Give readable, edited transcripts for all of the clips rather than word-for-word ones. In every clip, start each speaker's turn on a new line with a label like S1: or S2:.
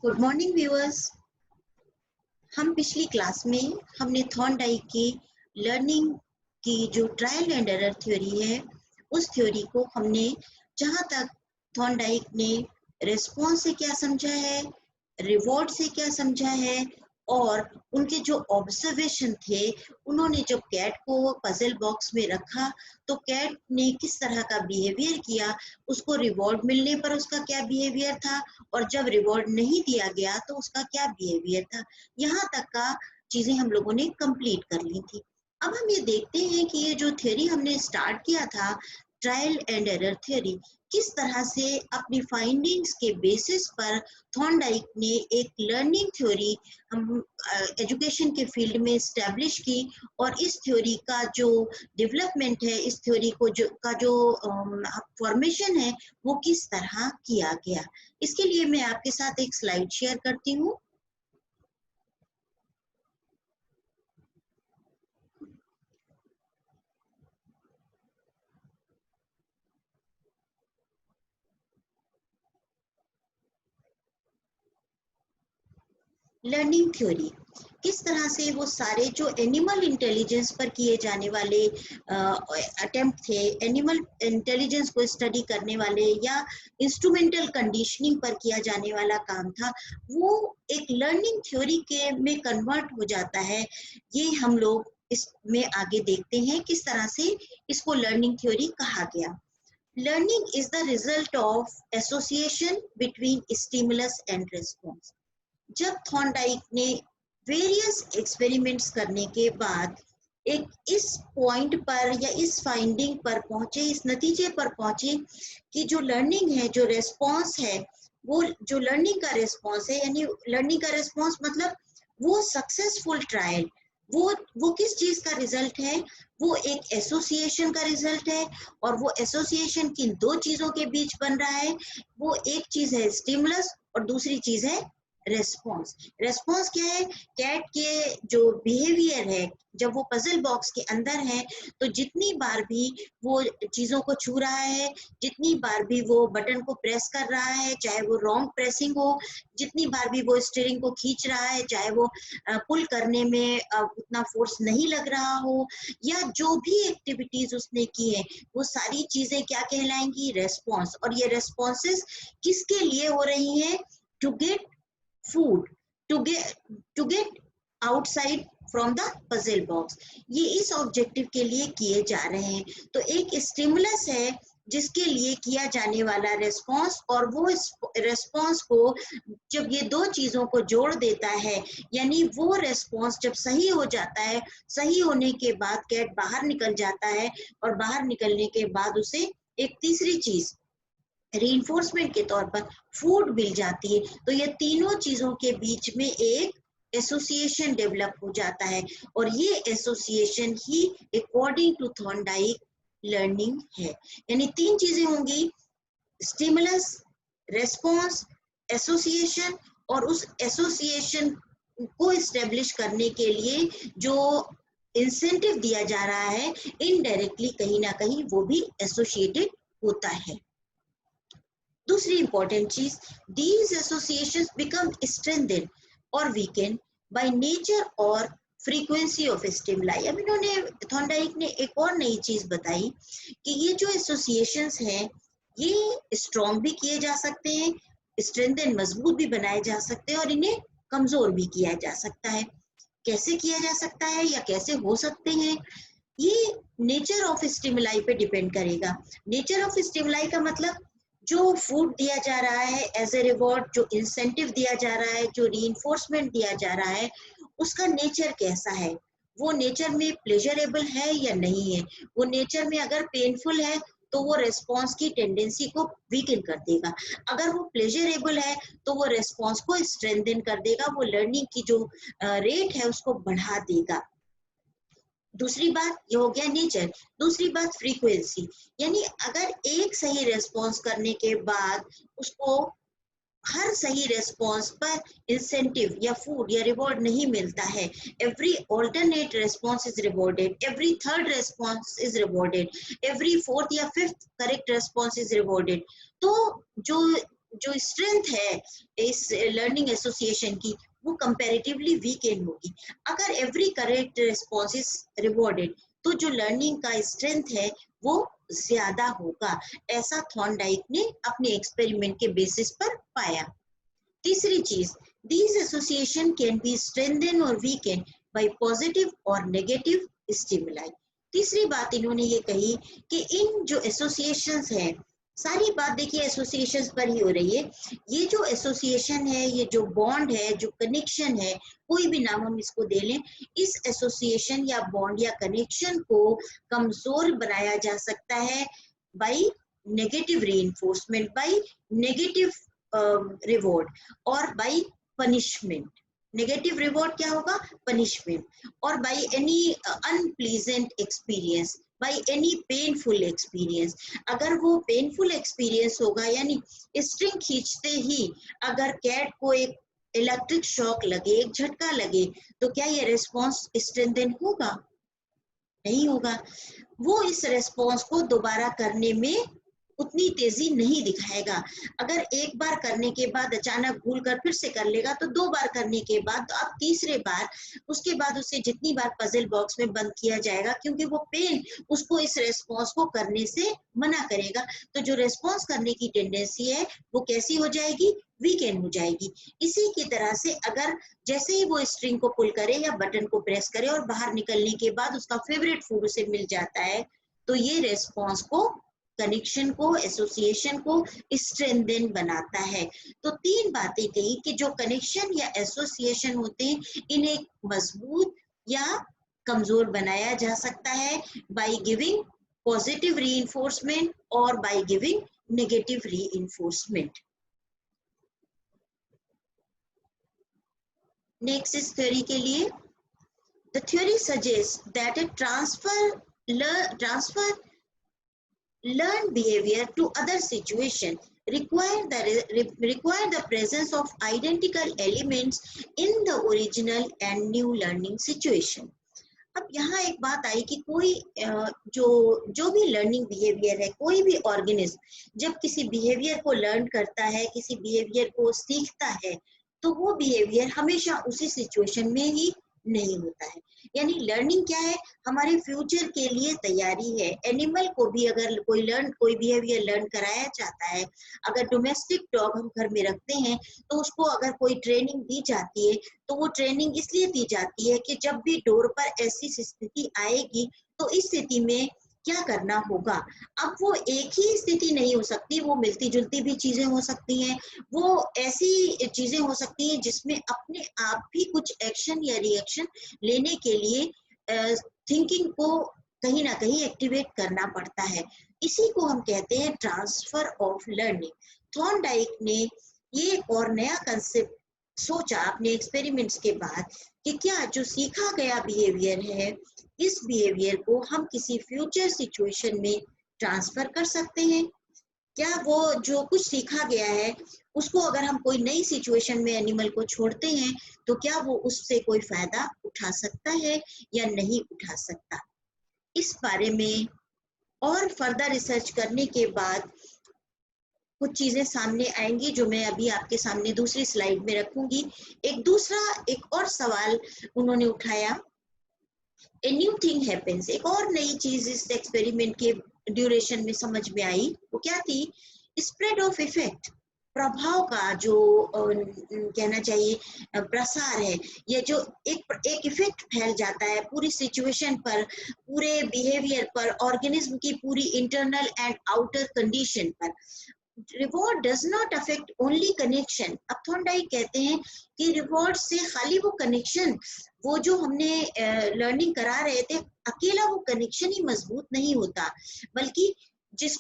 S1: Good morning viewers. हम पिछली class में हमने थॉर्नडाइक की लर्निंग की जो ट्रायल एंड एरर थ्योरी है उस थ्योरी को हमने जहाँ तक थॉर्नडाइक ने रिस्पॉन्स से क्या समझा है, रिवॉर्ड से क्या समझा है और उनके जो ऑब्जर्वेशन थे, उन्होंने जब कैट को पजल बॉक्स में रखा तो कैट ने किस तरह का बिहेवियर किया, उसको रिवॉर्ड मिलने पर उसका क्या बिहेवियर था और जब रिवॉर्ड नहीं दिया गया तो उसका क्या बिहेवियर था, यहाँ तक का चीजें हम लोगों ने कंप्लीट कर ली थी। अब हम ये देखते हैं कि ये जो थ्योरी हमने स्टार्ट किया था, ट्रायल एंड एरर थ्योरी, किस तरह से अपनी फाइंडिंग्स के बेसिस पर थॉर्नडाइक ने एक लर्निंग थ्योरी हम एजुकेशन के फील्ड में स्टैब्लिश की और इस थ्योरी का जो डेवलपमेंट है, इस थ्योरी को जो फॉर्मेशन है वो किस तरह किया गया। इसके लिए मैं आपके साथ एक स्लाइड शेयर करती हूँ। लर्निंग थ्योरी किस तरह से वो सारे जो एनिमल इंटेलिजेंस पर किए जाने वाले अटेम्प्ट थे, एनिमल इंटेलिजेंस को स्टडी करने वाले या इंस्ट्रूमेंटल कंडीशनिंग पर किया जाने वाला काम था, वो एक लर्निंग थ्योरी के में कन्वर्ट हो जाता है। ये हम लोग इसमें आगे देखते हैं किस तरह से इसको लर्निंग थ्योरी कहा गया। Learning is the result of association between stimulus and response. जब थॉर्नडाइक ने वेरियस एक्सपेरिमेंट्स करने के बाद एक इस पॉइंट पर या इस फाइंडिंग पर पहुंचे, इस नतीजे पर पहुंचे कि जो लर्निंग है, जो रेस्पॉन्स है, वो जो लर्निंग का रेस्पॉन्स है, यानी लर्निंग का रेस्पॉन्स मतलब वो सक्सेसफुल ट्रायल, वो किस चीज का रिजल्ट है, वो एक एसोसिएशन का रिजल्ट है और वो एसोसिएशन किन दो चीजों के बीच बन रहा है। वो एक चीज है स्टिमुलस और दूसरी चीज है रेस्पॉन्स। रेस्पॉन्स क्या है? कैट के जो बिहेवियर है जब वो पजल बॉक्स के अंदर है तो जितनी बार भी वो चीजों को छू रहा है, जितनी बार भी वो बटन को प्रेस कर रहा है, चाहे वो रॉन्ग प्रेसिंग हो, जितनी बार भी वो स्टीयरिंग को खींच रहा है, चाहे वो पुल करने में उतना फोर्स नहीं लग रहा हो, या जो भी एक्टिविटीज उसने की है वो सारी चीजें क्या कहलाएंगी? रेस्पॉन्स। और ये रेस्पॉन्सेस किसके लिए हो रही हैं? To get food, to get outside from the puzzle box। ये इस ऑब्जेक्टिव के लिए किए जा रहे हैं। तो एक स्टिमुलस है जिसके लिए किया जाने वाला रेस्पॉन्स, और वो रेस्पॉन्स को जब ये दो चीजों को जोड़ देता है, यानी वो रेस्पॉन्स जब सही हो जाता है, सही होने के बाद कैट बाहर निकल जाता है और बाहर निकलने के बाद उसे एक तीसरी चीज रीइंफोर्समेंट के तौर पर फूड मिल जाती है। तो ये तीनों चीजों के बीच में एक एसोसिएशन डेवलप हो जाता है और ये एसोसिएशन ही अकॉर्डिंग टू थॉर्नडाइक लर्निंग है। यानी तीन चीजें होंगी: स्टिमुलस, रेस्पॉन्स, एसोसिएशन। और उस एसोसिएशन को एस्टेब्लिश करने के लिए जो इंसेंटिव दिया जा रहा है, इनडायरेक्टली कहीं ना कहीं वो भी एसोसिएटेड होता है। दूसरी इंपॉर्टेंट चीज, these associations become strengthened or weakened by nature और frequency of stimuli। अब इन्होंने थॉर्नडाइक ने एक और नई चीज बताई कि ये जो एसोसिएशंस हैं ये स्ट्रॉन्ग भी किए जा सकते हैं, स्ट्रेंथन मजबूत भी बनाए जा सकते हैं और इन्हें कमजोर भी किया जा सकता है। कैसे किया जा सकता है या कैसे हो सकते हैं, ये नेचर ऑफ स्टिमुलाई पे डिपेंड करेगा। नेचर ऑफ स्टिमुलाई का मतलब जो फूड दिया जा रहा है एज ए रिवॉर्ड, जो इंसेंटिव दिया जा रहा है, जो रीइंफोर्समेंट दिया जा रहा है, उसका नेचर कैसा है, वो नेचर में प्लेजरेबल है या नहीं है। वो नेचर में अगर पेनफुल है तो वो रेस्पॉन्स की टेंडेंसी को वीकन कर देगा, अगर वो प्लेजरेबल है तो वो रेस्पॉन्स को स्ट्रेंथन कर देगा, वो लर्निंग की जो रेट है उसको बढ़ा देगा। दूसरी बात ये हो गया नेचर। दूसरी बात फ्रीक्वेंसी, यानी अगर एक सही रेस्पॉन्स करने के बाद उसको हर सही रेस्पॉन्स पर इंसेंटिव या फूड या रिवॉर्ड नहीं मिलता है, every alternate response is rewarded, every third response is rewarded, every fourth या fifth correct response is rewarded, तो जो जो स्ट्रेंथ है इस लर्निंग एसोसिएशन की वो कंपैरेटिवली वीकेंड होगी। अगर every correct response is rewarded तो जो लर्निंग का स्ट्रेंथ है वो ज्यादा होगा। ऐसा थॉर्नडाइक ने अपने एक्सपेरिमेंट के बेसिस पर पाया। तीसरी चीज, these association can be strengthened or weakened by positive or negative stimuli। तीसरी बात इन्होंने ये कही कि इन जो एसोसिएशंस हैं, सारी बात देखिए एसोसिएशंस पर ही हो रही है। ये जो एसोसिएशन है, ये जो बॉन्ड है, जो कनेक्शन है, कोई भी नाम हम इसको दे लें, इस एसोसिएशन या बॉन्ड या कनेक्शन को कमजोर बनाया जा सकता है by negative reinforcement, by negative reward और बाय पनिशमेंट। नेगेटिव रिवॉर्ड क्या होगा? पनिशमेंट। और by any unpleasant experience, by any painful experience. अगर वो पेनफुल एक्सपीरियंस होगा, यानी स्ट्रिंग खींचते ही अगर कैट को एक इलेक्ट्रिक शॉक लगे, एक झटका लगे, तो क्या ये रेस्पॉन्स स्ट्रेंथन होगा? नहीं होगा। वो इस रेस्पॉन्स को दोबारा करने में उतनी तेजी नहीं दिखाएगा। अगर एक बार करने के बाद अचानक भूल कर फिर से कर लेगा, तो 2 बार करने के बाद, तो अब तीसरे बार, उसके बाद उसे जितनी बार पजल बॉक्स में बंद किया जाएगा, क्योंकि वो पेन उसको इस रेस्पॉन्स को करने से मना करेगा, तो जो रेस्पॉन्स करने की टेंडेंसी है वो कैसी हो जाएगी? वीकेंड हो जाएगी। इसी की तरह से अगर जैसे ही वो स्ट्रिंग को पुल करे या बटन को प्रेस करे और बाहर निकलने के बाद उसका फेवरेट फूड उसे मिल जाता है, तो ये रेस्पॉन्स को, कनेक्शन को, एसोसिएशन को स्ट्रेंथन बनाता है। तो 3 बातें कही कि जो कनेक्शन या एसोसिएशन होते हैं, इन्हें मजबूत या कमजोर बनाया जा सकता है बाय गिविंग पॉजिटिव रीइंफोर्समेंट और by giving negative reinforcement. Next इस थ्योरी के लिए, the theory suggest that A transfer learned behavior to other situation require the presence of identical elements in the original and new learning situation। अब यहाँ एक बात आई कि कोई जो भी लर्निंग बिहेवियर है, कोई भी ऑर्गेनिज्म जब किसी बिहेवियर को लर्न करता है, किसी बिहेवियर को सीखता है, तो वो बिहेवियर हमेशा उसी सिचुएशन में ही नहीं होता है। यानी लर्निंग क्या है? हमारे फ्यूचर के लिए तैयारी है। एनिमल को भी अगर कोई बिहेवियर लर्न कराया जाता है, अगर डोमेस्टिक डॉग हम घर में रखते हैं, तो उसको अगर कोई ट्रेनिंग दी जाती है, तो वो ट्रेनिंग इसलिए दी जाती है कि जब भी डोर पर ऐसी स्थिति आएगी, तो इस स्थिति में क्या करना होगा। अब वो एक ही स्थिति नहीं हो सकती, वो मिलती जुलती भी चीजें हो सकती हैं, वो ऐसी चीजें हो सकती हैं जिसमें अपने आप भी कुछ एक्शन या रिएक्शन लेने के लिए थिंकिंग को कहीं ना कहीं एक्टिवेट करना पड़ता है। इसी को हम कहते हैं ट्रांसफर ऑफ लर्निंग। थॉर्नडाइक ने ये एक और नया कंसेप्ट सोचा अपने एक्सपेरिमेंट्स के बाद कि क्या जो सीखा गया बिहेवियर है, इस बिहेवियर को हम किसी फ्यूचर सिचुएशन में ट्रांसफर कर सकते हैं। क्या वो जो कुछ सीखा गया है उसको अगर हम कोई नई सिचुएशन में एनिमल को छोड़ते हैं, तो क्या वो उससे कोई फायदा उठा सकता है या नहीं उठा सकता। इस बारे में और फर्दर रिसर्च करने के बाद कुछ चीजें सामने आएंगी जो मैं अभी आपके सामने दूसरी स्लाइड में रखूंगी। एक और सवाल उन्होंने उठाया, ए न्यू थिंग हैपेंस। एक और नई चीज इस एक्सपेरिमेंट के ड्यूरेशन में समझ में आई, वो क्या थी? स्प्रेड ऑफ इफेक्ट, प्रभाव का जो कहना चाहिए प्रसार है, ये जो एक इफेक्ट फैल जाता है पूरी सिचुएशन पर, पूरे बिहेवियर पर, ऑर्गेनिज्म की पूरी इंटरनल एंड आउटर कंडीशन पर। Reward does not affect only connection. अब थॉर्नडाइक कहते हैं कि रिवॉर्ड से खाली वो कनेक्शन, वो जो हमने लर्निंग करा रहे थे, अकेला वो कनेक्शन ही मजबूत नहीं होता, बल्कि जिस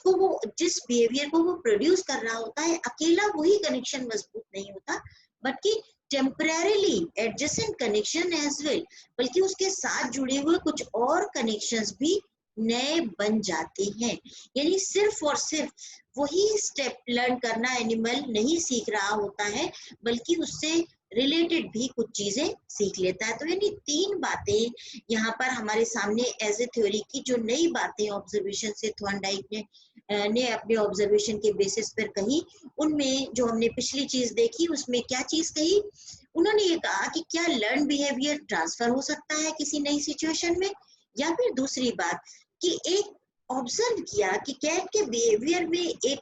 S1: बिहेवियर को वो प्रोड्यूस कर रहा होता है, अकेला वही कनेक्शन मजबूत नहीं होता, बल्कि temporarily adjacent connection as well, बल्कि उसके साथ जुड़े हुए कुछ और कनेक्शंस भी नए बन जाते हैं। यानी सिर्फ और सिर्फ वही स्टेप लर्न करना एनिमल नहीं सीख रहा होता है, बल्कि उससे रिलेटेड भी कुछ चीजें सीख लेता है। तो यानी 3 बातें यहाँ पर हमारे सामने एज ए थ्योरी की जो नई बातें ऑब्जर्वेशन से थॉर्नडाइक ने अपने ऑब्जर्वेशन के बेसिस पर कही, उनमें जो हमने पिछली चीज देखी उसमें क्या चीज कही, उन्होंने ये कहा कि क्या लर्न बिहेवियर ट्रांसफर हो सकता है किसी नई सिचुएशन में, या फिर दूसरी बात कि एक ऑब्जर्व किया कि कैट के बिहेवियर में एक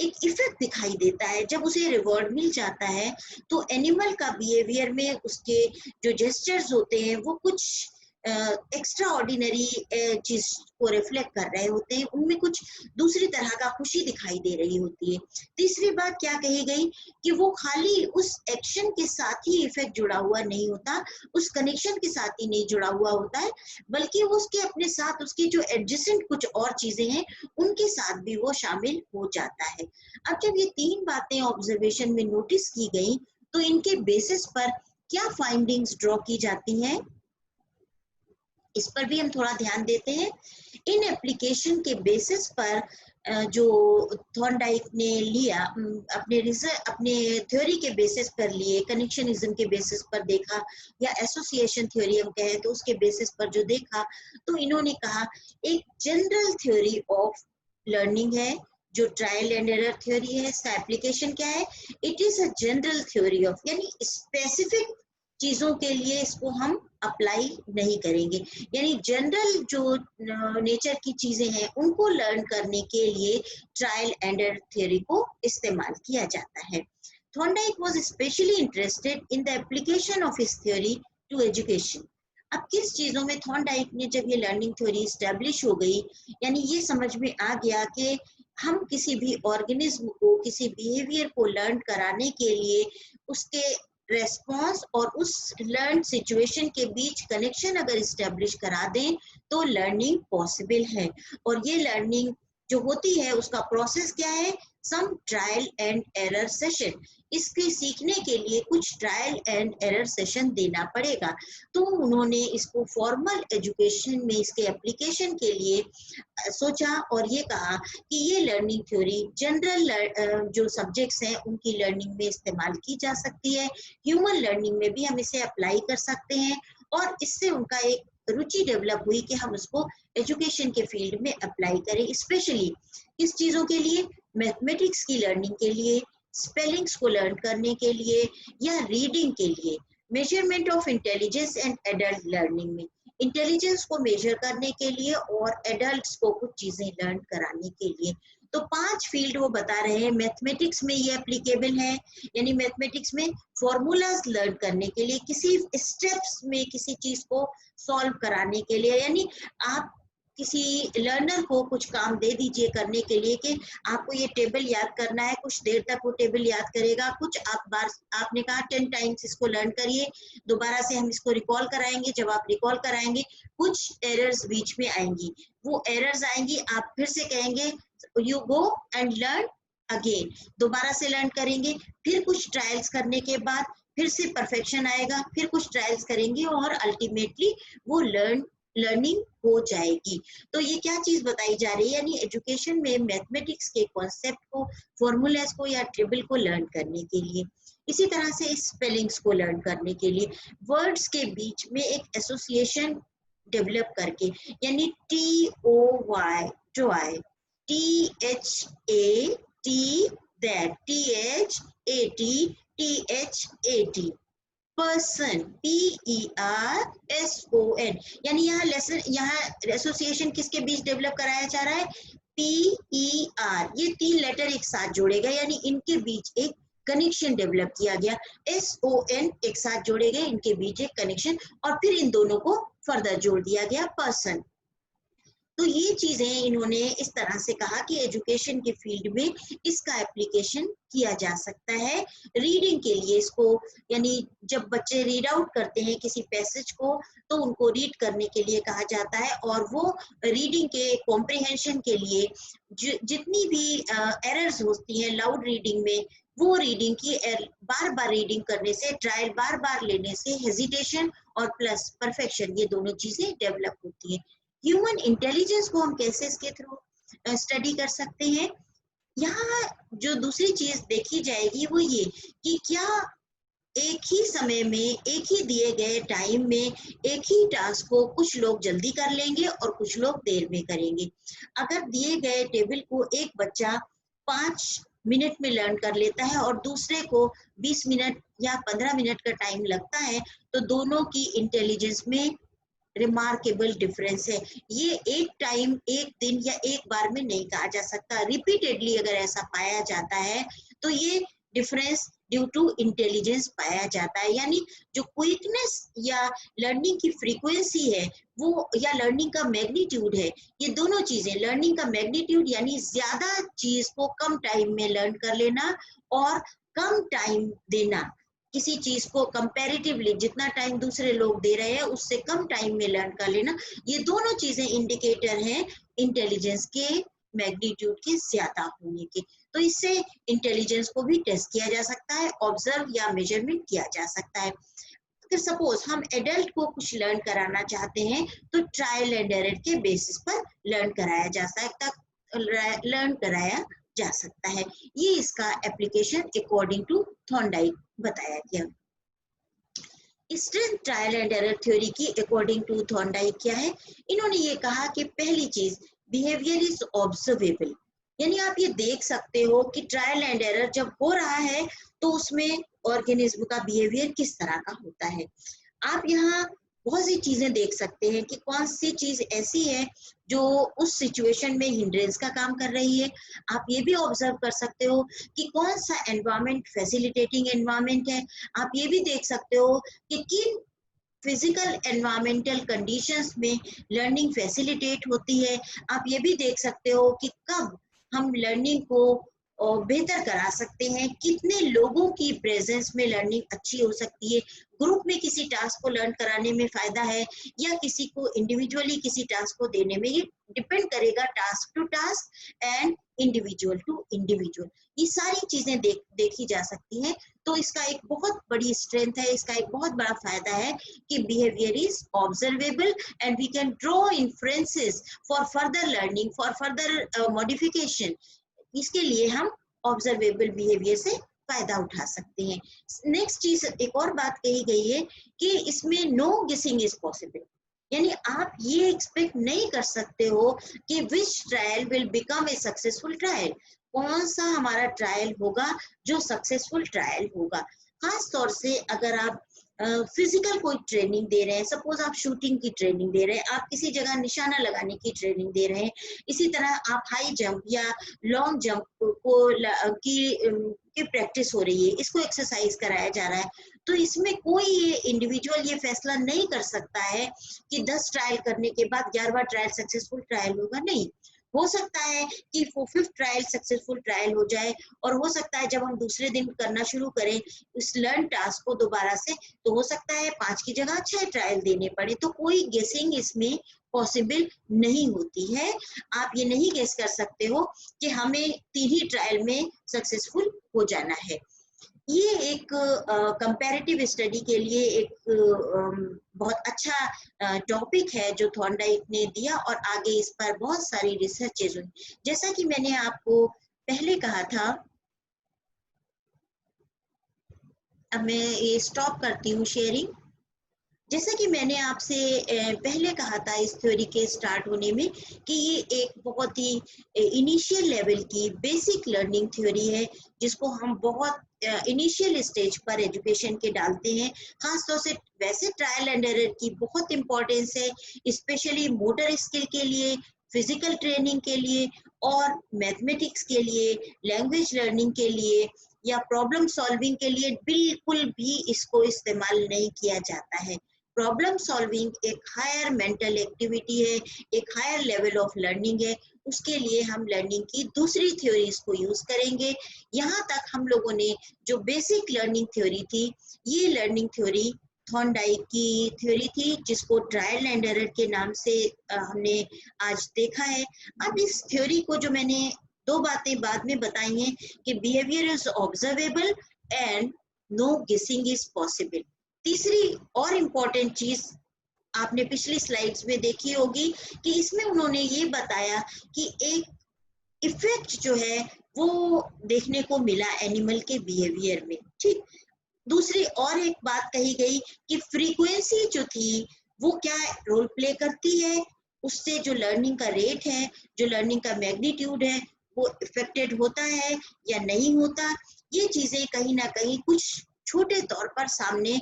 S1: इफेक्ट दिखाई देता है जब उसे रिवॉर्ड मिल जाता है, तो एनिमल का बिहेवियर में उसके जो जेस्चर्स होते हैं वो कुछ एक्स्ट्रा ऑर्डिनरी चीज को रिफ्लेक्ट कर रहे होते हैं, उनमें कुछ दूसरी तरह का खुशी दिखाई दे रही होती है। तीसरी बात क्या कही गई कि वो खाली उस एक्शन के साथ ही इफेक्ट जुड़ा हुआ नहीं होता, उस कनेक्शन के साथ ही नहीं जुड़ा हुआ होता है, बल्कि उसके अपने साथ उसकी जो एडजेसेंट कुछ और चीजें हैं उनके साथ भी वो शामिल हो जाता है। अब जब ये 3 बातें ऑब्जर्वेशन में नोटिस की गई, तो इनके बेसिस पर क्या फाइंडिंग्स ड्रॉ की जाती हैं, इस पर भी हम थोड़ा ध्यान देते हैं। इन एप्लीकेशन के बेसिस पर जो थॉर्नडाइक ने लिया, अपने थ्योरी के बेसिस पर लिए, कनेक्शनिज्म के बेसिस पर देखा, या एसोसिएशन थ्योरी हम कहें तो उसके बेसिस पर जो देखा, तो इन्होंने कहा एक जनरल थ्योरी ऑफ लर्निंग है जो ट्रायल एंड एरर थ्योरी है। इसका एप्लीकेशन क्या है, it is a general theory of, यानी स्पेसिफिक चीजों के लिए इसको हम अप्लाई नहीं करेंगे, यानी जनरल जो नेचर की चीजें हैं उनको लर्न करने के लिए ट्रायल एंड एरर थ्योरी को इस्तेमाल किया जाता है। Thorndike was specially interested in the application of his theory to education. अब किस चीजों में थॉर्नडाइक ने, जब ये लर्निंग थ्योरी एस्टेब्लिश हो गई, यानी ये समझ में आ गया कि हम किसी भी ऑर्गेनिज्म को, किसी बिहेवियर को लर्न कराने के लिए उसके रेस्पॉन्स और उस लर्न सिचुएशन के बीच कनेक्शन अगर इस्टेब्लिश करा दें तो लर्निंग पॉसिबल है। और ये लर्निंग जो होती है उसका प्रोसेस क्या है, सम ट्रायल एंड एरर सेशन, इसके सीखने के लिए कुछ ट्रायल एंड एरर सेशन देना पड़ेगा। तो उन्होंने इसको फॉर्मल एजुकेशन में इसके एप्लीकेशन के लिए सोचा और ये कहा कि ये लर्निंग थ्योरी जनरल जो सब्जेक्ट्स हैं उनकी लर्निंग में इस्तेमाल की जा सकती है, ह्यूमन लर्निंग में भी हम इसे अप्लाई कर सकते हैं, और इससे उनका एक रुचि डेवलप हुई कि हम उसको एजुकेशन के फील्ड में अप्लाई करें, स्पेशली किस चीजों के लिए, मैथमेटिक्स की लर्निंग के लिए, स्पेलिंग्स को लर्न करने के लिए, या रीडिंग के लिए, measurement of intelligence and adult learning में इंटेलिजेंस को मेजर करने के लिए और एडल्ट्स को कुछ चीजें लर्न कराने के लिए। तो 5 फील्ड वो बता रहे हैं। मैथमेटिक्स में ये एप्लीकेबल है, यानी मैथमेटिक्स में फॉर्मूलाज लर्न करने के लिए, किसी स्टेप्स में किसी चीज को सॉल्व कराने के लिए, यानी आप किसी लर्नर को कुछ काम दे दीजिए करने के लिए कि आपको ये टेबल याद करना है, कुछ देर तक वो टेबल याद करेगा, कुछ आपने कहा 10 टाइम्स इसको लर्न करिए, दोबारा से हम इसको रिकॉल कराएंगे, जब आप रिकॉल कराएंगे कुछ एरर्स बीच में आएंगी, वो एरर्स आएंगी, आप फिर से कहेंगे you go and learn again, दोबारा से लर्न करेंगे, फिर कुछ ट्रायल्स करने के बाद फिर से परफेक्शन आएगा, फिर कुछ ट्रायल्स करेंगे और अल्टीमेटली वो लर्निंग हो जाएगी। तो ये क्या चीज बताई जा रही है, यानी एजुकेशन में मैथमेटिक्स के कॉन्सेप्ट को, फॉर्मूलाज को या टेबल को लर्न करने के लिए, इसी तरह से स्पेलिंग्स को लर्न करने के लिए, वर्ड्स के बीच में एक एसोसिएशन डेवलप करके, यानी TOY Troy, THAT person, PERSON, यानी यहाँ एसोसिएशन किसके बीच डेवलप कराया जा रहा है, PER, ये 3 लेटर एक साथ जोड़े गए, यानी इनके बीच एक कनेक्शन डेवलप किया गया, SON एक साथ जोड़े गए, इनके बीच एक कनेक्शन, और फिर इन दोनों को फर्दर जोड़ दिया गया पर्सन। तो ये चीजें इन्होंने इस तरह से कहा कि एजुकेशन के फील्ड में इसका एप्लीकेशन किया जा सकता है। रीडिंग के लिए इसको, यानी जब बच्चे रीड आउट करते हैं किसी पैसेज को तो उनको रीड करने के लिए कहा जाता है, और वो रीडिंग के कॉम्प्रिहेंशन के लिए जितनी भी एरर्स होती हैं लाउड रीडिंग में, वो रीडिंग की बार बार रीडिंग करने से, ट्रायल बार बार लेने से हेजिटेशन और प्लस परफेक्शन, ये दोनों चीजें डेवलप होती हैं। ह्यूमन इंटेलिजेंस को हम कैसे इसके थ्रू स्टडी कर सकते हैं, यहाँ जो दूसरी चीज देखी जाएगी वो ये कि क्या एक ही समय में, एक ही दिए गए टाइम में एक ही टास्क को कुछ लोग जल्दी कर लेंगे और कुछ लोग देर में करेंगे। अगर दिए गए टेबल को एक बच्चा 5 मिनट में लर्न कर लेता है और दूसरे को 20 मिनट या 15 मिनट का टाइम लगता है, तो दोनों की इंटेलिजेंस में रिमार्केबल डिफरेंस है। ये एक टाइम, एक दिन या एक बार में नहीं कहा जा सकता। रिपीटेडली अगर ऐसा पाया जाता है तो ये डिफरेंस ड्यू टू इंटेलिजेंस पाया जाता है। यानी जो क्विकनेस या लर्निंग की फ्रीक्वेंसी है वो, या लर्निंग का मैग्नीट्यूड है, ये दोनों चीजें, लर्निंग का मैग्नीट्यूड यानी ज्यादा चीज को कम टाइम में लर्न कर लेना और कम टाइम देना, किसी चीज को कंपैरेटिवली जितना टाइम दूसरे लोग दे रहे हैं उससे कम टाइम में लर्न कर लेना, ये दोनों चीजें इंडिकेटर हैं इंटेलिजेंस के मैग्नीट्यूड के ज्यादा होने के। तो इससे इंटेलिजेंस को भी टेस्ट किया जा सकता है, ऑब्जर्व या मेजरमेंट किया जा सकता है। अगर सपोज हम एडल्ट को कुछ लर्न कराना चाहते हैं तो ट्रायल एंड एरर के बेसिस पर लर्न कराया जा सकता है। ये इसका एप्लीकेशन अकॉर्डिंग टू थॉर्नडाइक बताया गया। Strength trial and error theory की अकॉर्डिंग टू थॉर्नडाइक क्या है? इन्होंने ये कहा कि पहली चीज, बिहेवियर इज ऑब्जर्वेबल, यानी आप ये देख सकते हो कि ट्रायल एंड एरर जब हो रहा है तो उसमें ऑर्गेनिज्म का बिहेवियर किस तरह का होता है। आप यहाँ बहुत सी चीजें देख सकते हैं कि कौन सी चीज ऐसी है जो उस सिचुएशन में हिंड्रेंस का काम कर रही है। आप ये भी ऑब्जर्व कर सकते हो कि कौन सा एनवायरमेंट फैसिलिटेटिंग एनवायरमेंट है। आप ये भी देख सकते हो कि किन फिजिकल एनवायरमेंटल कंडीशंस में लर्निंग फैसिलिटेट होती है। आप ये भी देख सकते हो कि कब हम लर्निंग को बेहतर करा सकते हैं, कितने लोगों की प्रेजेंस में लर्निंग अच्छी हो सकती है। ग्रुप में किसी टास्क को लर्न कराने में फायदा है या किसी को इंडिविजुअली किसी टास्क को देने में, ये डिपेंड करेगा task to task and individual to individual. ये सारी चीजें देखी जा सकती हैं। तो इसका एक बहुत बड़ी स्ट्रेंथ है, इसका एक बहुत बड़ा फायदा है कि behaviour is observable and we can draw inferences for further learning, for further modification. इसके लिए हम ऑब्जर्वेबल बिहेवियर से फायदा उठा सकते हैं। नेक्स्ट चीज, एक और बात कही गई है कि इसमें नो गेसिंग इज पॉसिबल, यानी आप ये एक्सपेक्ट नहीं कर सकते हो कि which trial will become a successful trial, कौन सा हमारा ट्रायल होगा जो सक्सेसफुल ट्रायल होगा। खास तौर से अगर आप फिजिकल कोई ट्रेनिंग दे रहे हैं, सपोज आप शूटिंग की ट्रेनिंग दे रहे हैं, आप किसी जगह निशाना लगाने की ट्रेनिंग दे रहे हैं, इसी तरह आप हाई जंप या लॉन्ग जंप की प्रैक्टिस हो रही है, इसको एक्सरसाइज कराया जा रहा है, तो इसमें कोई ये इंडिविजुअल ये फैसला नहीं कर सकता है कि 10 ट्रायल करने के बाद 11वां ट्रायल सक्सेसफुल ट्रायल होगा। नहीं, हो सकता है कि 5th ट्रायल सक्सेसफुल ट्रायल हो जाए, और हो सकता है जब हम दूसरे दिन करना शुरू करें इस लर्न टास्क को दोबारा से, तो हो सकता है 5 की जगह 6 ट्रायल देने पड़े। तो कोई गेसिंग इसमें पॉसिबल नहीं होती है। आप ये नहीं गेस कर सकते हो कि हमें 3 ही ट्रायल में सक्सेसफुल हो जाना है। ये एक कंपैरेटिव स्टडी के लिए एक बहुत अच्छा टॉपिक है जो थॉर्नडाइक ने दिया, और आगे इस पर बहुत सारी रिसर्चेज हुई। जैसा कि मैंने आपको पहले कहा था, अब मैं ये स्टॉप करती हूँ शेयरिंग। जैसा कि मैंने आपसे पहले कहा था इस थ्योरी के स्टार्ट होने में कि ये एक बहुत ही इनिशियल लेवल की बेसिक लर्निंग थ्योरी है, जिसको हम बहुत इनिशियल स्टेज पर एजुकेशन के डालते हैं। खासतौर से वैसे ट्रायल एंड एरर की बहुत इंपॉर्टेंस है, स्पेशली मोटर स्किल के लिए, फिजिकल ट्रेनिंग के लिए, और मैथमेटिक्स के लिए, लैंग्वेज लर्निंग के लिए या प्रॉब्लम सॉल्विंग के लिए बिल्कुल भी इसको इस्तेमाल नहीं किया जाता है। प्रॉब्लम सॉल्विंग एक हायर मेंटल एक्टिविटी है, एक हायर लेवल ऑफ लर्निंग है, उसके लिए हम लर्निंग की दूसरी थ्योरीज को यूज करेंगे। यहाँ तक हम लोगों ने जो बेसिक लर्निंग थ्योरी थी, ये लर्निंग थ्योरी थॉर्नडाइक की थ्योरी थी, जिसको ट्रायल एंड एरर के नाम से हमने आज देखा है। अब इस थ्योरी को जो मैंने 2 बातें बाद में बताई हैं कि behaviour is observable and no guessing is possible. तीसरी और इम्पोर्टेंट चीज आपने पिछली स्लाइड्स में देखी होगी कि इसमें उन्होंने ये बताया कि एक इफेक्ट जो है वो देखने को मिला एनिमल के बिहेवियर में। ठीक, दूसरी और एक बात कही गई कि फ्रीक्वेंसी जो थी वो क्या रोल प्ले करती है, उससे जो लर्निंग का रेट है, जो लर्निंग का मैग्नीट्यूड है, वो इफेक्टेड होता है या नहीं होता। ये चीजें कहीं ना कहीं कुछ छोटे तौर पर सामने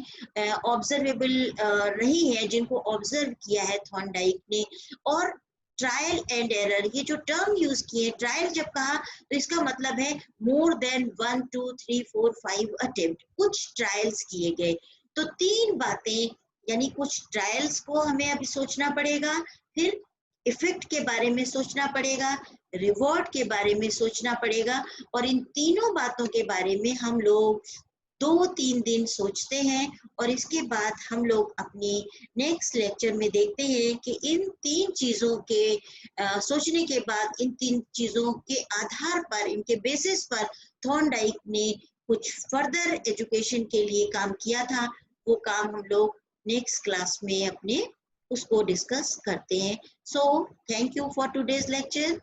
S1: ऑब्जर्वेबल रही है, जिनको ऑब्जर्व किया है थॉर्नडाइक ने। और ट्रायल एंड एरर, ये जो टर्म यूज किए, ट्रायल जब कहा तो इसका मतलब है मोर देन 1 2 3 4 5 अटेम्प्ट, कुछ ट्रायल्स किए गए। तो तीन बातें, यानी कुछ ट्रायल्स को हमें अभी सोचना पड़ेगा, फिर इफेक्ट के बारे में सोचना पड़ेगा, रिवॉर्ड के बारे में सोचना पड़ेगा, और इन तीनों बातों के बारे में हम लोग 2-3 दिन सोचते हैं। और इसके बाद हम लोग अपनी नेक्स्ट लेक्चर में देखते हैं कि इन तीन चीजों के सोचने के बाद, इन तीन चीजों के आधार पर, इनके बेसिस पर थॉर्नडाइक ने कुछ फर्दर एजुकेशन के लिए काम किया था। वो काम हम लोग नेक्स्ट क्लास में अपने उसको डिस्कस करते हैं। So thank you for today's lecture.